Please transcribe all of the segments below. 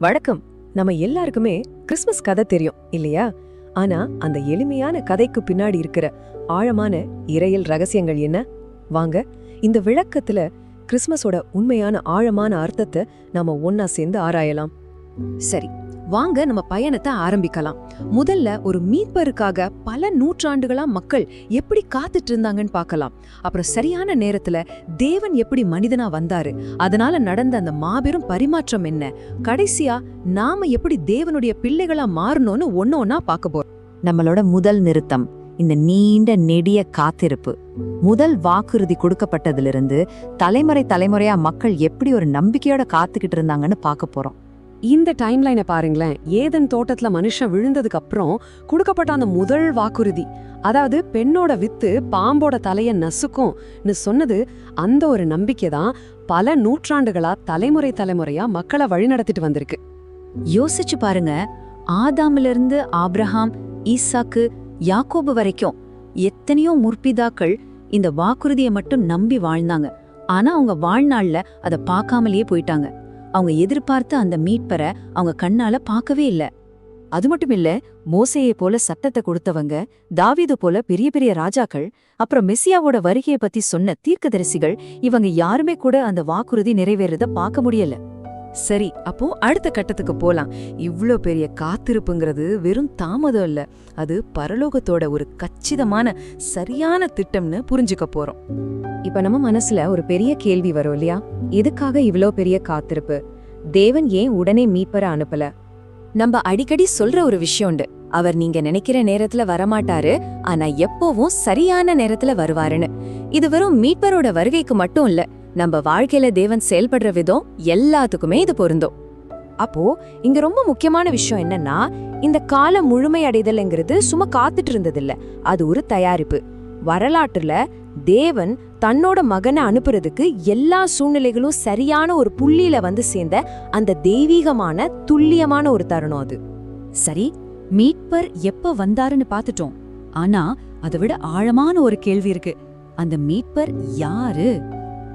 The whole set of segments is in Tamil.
வணக்கம். நம்ம எல்லாருக்குமே கிறிஸ்மஸ் கதை தெரியும் இல்லையா? ஆனா அந்த எளிமையான கதைக்கு பின்னாடி இருக்கிற ஆழமான இறையியல் ரகசியங்கள் என்ன? வாங்க இந்த விளக்கத்துல கிறிஸ்மஸோட உண்மையான ஆழமான அர்த்தத்தை நாம ஒன்னா சேர்ந்து ஆராயலாம். சரி, வாங்க நம்ம பயணத்தை ஆரம்பிக்கலாம். முதல்ல ஒரு மீட்பருக்காக பல நூற்றாண்டுகளா மக்கள் எப்படி காத்துட்டு இருந்தாங்கன்னு பார்க்கலாம். அப்புறம் சரியான நேரத்துல தேவன் எப்படி மனிதனா வந்தாரு, அதனால நடந்த அந்த மாபெரும் பரிமாற்றம் என்ன, கடைசியா நாம எப்படி தேவனுடைய பிள்ளைகளா மாறணும்னு ஒன்னொன்னா பார்க்க போறோம். நம்மளோட முதல் நிறுத்தம் இந்த நீண்ட நெடிய காத்திருப்பு. முதல் வாக்குறுதி கொடுக்கப்பட்டதிலிருந்து தலைமுறையா மக்கள் எப்படி ஒரு நம்பிக்கையோட காத்துக்கிட்டு இருந்தாங்கன்னு பார்க்க போறோம். இந்த டைம்லைனை பாருங்களேன். ஏதன் தோட்டத்துல மனுஷன் விழுந்ததுக்கு அப்புறம் கொடுக்கப்பட்ட அந்த முதல் வாக்குறுதி, அதாவது பெண்ணோட வித்து பாம்போட தலைய நசுக்கும்னு சொன்னது, அந்த ஒரு நம்பிக்கை தான் பல நூற்றாண்டுகளா தலைமுறையா மக்களை வழிநடத்திட்டு வந்திருக்கு. யோசிச்சு பாருங்க, ஆதாமிலிருந்து ஆபிரகாம், ஈசாக்கு, யாக்கோபு வரைக்கும் எத்தனையோ முற்பிதாக்கள் இந்த வாக்குறுதியை மட்டும் நம்பி வாழ்ந்தாங்க. ஆனா அவங்க வாழ்நாள்ல அதை பார்க்காமலேயே போயிட்டாங்க. அவங்க எதிர்பார்த்த அந்த மீட்பரை அவங்க கண்ணால பார்க்கவே இல்ல. அது மட்டும் இல்ல, மோசேயை போல சட்டத்தை கொடுத்தவங்க, தாவீது போல பெரிய பெரிய ராஜாக்கள், அப்புறம் மெசியாவோட வருகையை பத்தி சொன்ன தீர்க்கதரிசிகள், இவங்க யாருமே கூட அந்த வாக்குறுதி நிறைவேறத பார்க்க முடியல. சரி, அப்போ அடுத்த கட்டத்துக்கு போலாம். இவ்ளோ பெரிய காத்திருப்புங்கிறது வெறும் தாமதம் இல்ல, அது பரலோகத்தோட ஒரு கச்சிதமான சரியான திட்டம்னு புரிஞ்சுக்க போறோம். இப்ப நம்ம மனசுல ஒரு பெரிய கேள்வி வரும் இல்லையா? எதுக்காக இவ்ளோ பெரிய காத்திருப்பு? தேவன் ஏன் உடனே மீட்பரை அனுப்பல? நம்ம அடிக்கடி சொல்ற ஒரு விஷயம் உண்டு, அவர் நீங்க நினைக்கிற நேரத்துல வரமாட்டாரு, ஆனா எப்பவும் சரியான நேரத்துல வருவாருன்னு. இது வெறும் மீட்பரோட வருகைக்கு மட்டும் இல்ல, நம்ம வாழ்க்கையில தேவன் செயல்படுற விதம் எல்லாத்துக்குமே இது பொருந்தும். அப்போ இங்க ரொம்ப முக்கியமான விஷயம் என்னன்னா, இந்த கால முழுமை அடைதல்ங்கிறது சும்மா காத்துட்டு இருந்தது இல்ல, அது ஒரு தயாரிப்பு. வரலாற்றுல தேவன் தன்னோட மகனை அனுப்புறதுக்கு எல்லா சூழ்நிலைகளும் சரியான ஒரு புள்ளியில வந்து சேர்ந்த அந்த தெய்வீகமான துல்லியமான ஒரு தருணம் அது. சரி, மீட்பர் எப்ப வந்தாருன்னு பார்த்துட்டோம். ஆனா அதை விட ஆழமான ஒரு கேள்வி இருக்கு. அந்த மீட்பர் யாரு?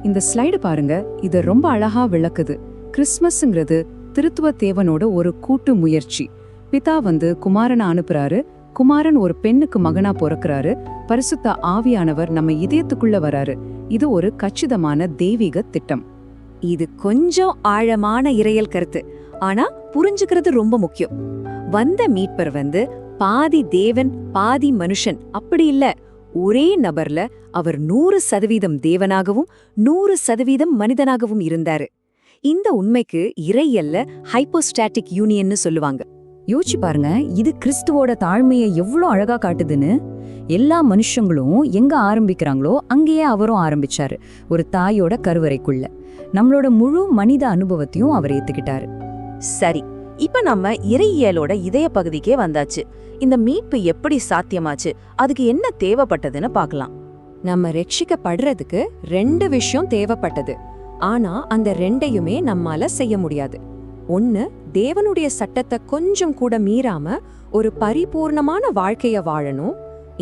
இந்த ஸ்லைடு பாருங்க, இத ரொம்ப அழகா விளக்குது. கிறிஸ்மஸ்ங்கிறது திருத்துவ தேவனோட ஒரு கூட்டு முயற்சி. பிதா வந்து குமாரனை அனுப்புறாரு, குமாரன் ஒரு பெண்ணுக்கு மகனா பிறக்கிறாரு, பரிசுத்த ஆவியானவர் நம்ம இதயத்துக்குள்ள வராரு. இது ஒரு கச்சிதமான தெய்வீக திட்டம். இது கொஞ்சம் ஆழமான இறையல் கருத்து, ஆனா புரிஞ்சுக்கிறது ரொம்ப முக்கியம். வந்த மீட்பர் வந்து பாதி தேவன் பாதி மனுஷன் அப்படி இல்ல, ஒரே நபர்ல அவர் 100% தேவனாகவும் 100% மனிதனாகவும் இருந்தாரு. இந்த உண்மைக்கு இறையல்ல ஹைப்போஸ்டாட்டிக் யூனியன்னு சொல்லுவாங்க. யோசிச்சு பாருங்க, இது கிறிஸ்துவோட தாழ்மையை எவ்வளவு அழகா காட்டுதுன்னு. எல்லா மனுஷங்களும் எங்க ஆரம்பிக்கிறாங்களோ அங்கேயே அவரும் ஆரம்பிச்சாரு, ஒரு தாயோட கருவறைக்குள்ள. நம்மளோட முழு மனித அனுபவத்தையும் அவர் ஏத்துக்கிட்டாரு. சரி, இப்ப நம்ம இறையியலோட இதய பகுதிக்கே வந்தாச்சு. இந்த மீட்பு எப்படி சாத்தியமாச்சு, அதுக்கு என்ன தேவைப்பட்டதுன்னு பார்க்கலாம். நம்ம ரட்சிக்கப்படுறதுக்கு 2 விஷயம் தேவைப்பட்டது. ஆனா அந்த 2யுமே நம்மால செய்ய முடியாது. ஒன்னு, தேவனுடைய சட்டத்தை கொஞ்சம் கூட மீறாம ஒரு பரிபூர்ணமான வாழ்க்கைய வாழணும்.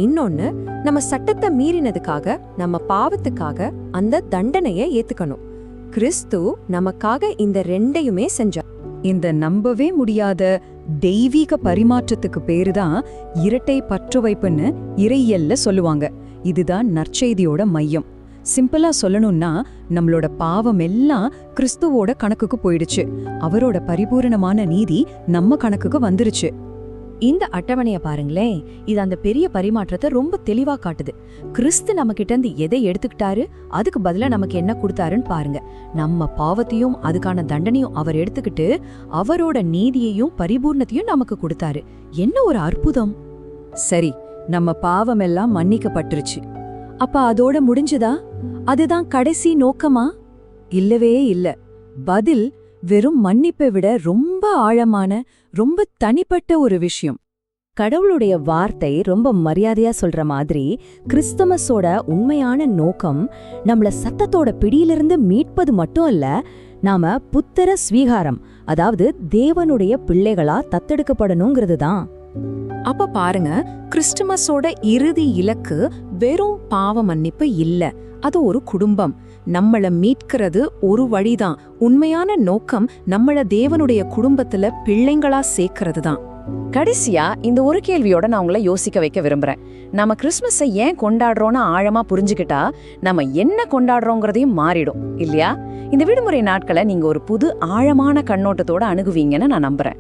இன்னொன்னு, நம்ம சட்டத்தை மீறினதுக்காக, நம்ம பாவத்துக்காக அந்த தண்டனையை ஏத்துக்கணும். கிறிஸ்து நமக்காக இந்த 2யுமே செஞ்சார். இந்த நம்பவே முடியாத தெய்வீக பரிமாற்றத்துக்கு பேருதான் இரட்டை பற்று வைப்புன்னு இறையியல்ல சொல்லுவாங்க. இதுதான் நற்செய்தியோட மையம். சிம்பிளா சொல்லணும்னா, நம்மளோட பாவம் எல்லாம் கிறிஸ்துவோட கணக்குக்கு போயிடுச்சு, அவரோட பரிபூரணமான நீதி நம்ம கணக்குக்கு வந்துருச்சு. இந்த அட்டவணைய பாருங்களேன், இது அந்த பெரிய பரிமாற்றத்தை ரொம்ப தெளிவா காட்டுது. கிறிஸ்து நம்ம கிட்ட இருந்து எதை எடுத்துக்கிட்டாரு, அதுக்கு பதிலா நமக்கு என்ன கொடுத்தாருன்னு பாருங்க. நம்ம பாவத்தையும் அதுக்கான தண்டனையும் அவர் எடுத்துக்கிட்டு அவரோட நீதியையும் பரிபூர்ணத்தையும் நமக்கு கொடுத்தாரு. என்ன ஒரு அற்புதம்! சரி, நம்ம பாவம் எல்லாம் மன்னிக்கப்பட்டுருச்சு. அப்ப அதோட முடிஞ்சதா? அதுதான் கடைசி நோக்கமா? இல்லவே இல்ல. பதில் வெறும் மன்னிப்பை விட ரொம்ப ஆழமான, ரொம்ப தனிப்பட்ட ஒரு விஷயம். கடவுளுடைய வார்த்தை ரொம்ப மரியாதையா சொல்ற மாதிரி, கிறிஸ்துமஸோட உண்மையான நோக்கம் நம்மள சத்தத்தோட பிடியிலிருந்து மீட்பது மட்டும் இல்ல, நாம புத்திர ஸ்வீகாரம், அதாவது தேவனுடைய பிள்ளைகளா தத்தெடுக்கப்படணுங்கிறது தான். அப்ப பாருங்க, கிறிஸ்துமஸோட இறுதி இலக்கு வெறும் பாவ மன்னிப்பு இல்ல, அது ஒரு குடும்பம். நம்மள மீட்கிறது ஒரு வழிதான். உண்மையான நோக்கம் நம்மள தேவனுடைய குடும்பத்துல பிள்ளைங்களா சேர்க்கறது தான். கடைசியா இந்த ஒரு கேள்வியோட நான் உங்களை யோசிக்க வைக்க விரும்புறேன். நம்ம கிறிஸ்மஸை ஏன் கொண்டாடுறோம்னு ஆழமா புரிஞ்சுக்கிட்டா நம்ம என்ன கொண்டாடுறோங்கிறதையும் மாறிடும் இல்லையா? இந்த விடுமுறை நாட்களை நீங்க ஒரு புது ஆழமான கண்ணோட்டத்தோட அணுகுவீங்கன்னு நான் நம்புறேன்.